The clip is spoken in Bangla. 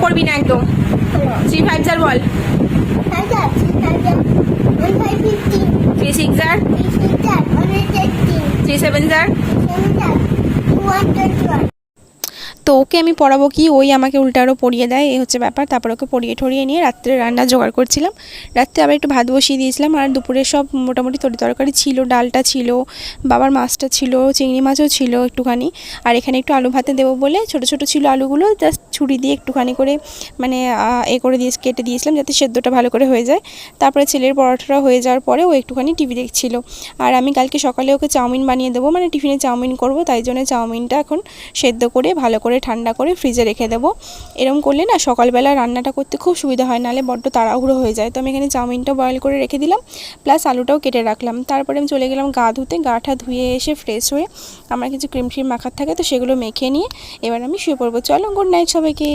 করবি না একদম। 3 5 জার বল। 3 6 জার, 3 7 জার। তো ওকে আমি পড়াবো কি, ওই আমাকে উল্টা আরও পড়িয়ে দেয়, এই হচ্ছে ব্যাপার। তারপর ওকে পড়িয়ে ঠড়িয়ে নিয়ে রাত্রে রান্না জোগাড় করছিলাম। রাত্রে আবার একটু ভাত বসিয়ে দিয়েছিলাম, আর দুপুরে সব মোটামুটি তরকারি ছিল, ডালটা ছিল, বাবার মাছটা ছিল, চিংড়ি মাছও ছিল একটুখানি। আর এখানে একটু আলু ভাতে দেবো বলে ছোটো ছোটো ছিল আলুগুলো, জাস্ট ছুরি দিয়ে একটুখানি করে মানে করে দিয়ে কেটে দিয়েছিলাম যাতে সেদ্ধটা ভালো করে হয়ে যায়। তারপরে ছেলের পরোটাটা হয়ে যাওয়ার পরে ও একটুখানি টিভি দেখছিল। আর আমি কালকে সকালে ওকে চাউমিন বানিয়ে দেবো, মানে টিফিনে চাউমিন করব, তাই জন্য চাউমিনটা এখন সেদ্ধ করে ভালো করে ঠান্ডা করে ফ্রিজে রেখে দেবো। এরকম করলে না সকালবেলা রান্নাটা করতে খুব সুবিধা হয়, নাহলে বড্ড তাড়াহুড়ো হয়ে যায়। তো আমি এখানে চাউমিনটাও বয়েল করে রেখে দিলাম, প্লাস আলুটাও কেটে রাখলাম। তারপরে আমি চলে গেলাম গা ধুতে, গাটা ধুয়ে এসে ফ্রেশ হয়ে আমার কিছু ক্রিম মাখার থাকে, তো সেগুলো মেখে নিয়ে এবার আমি শুয়ে পড়বো। চলো, গুড নাইট সবাইকে।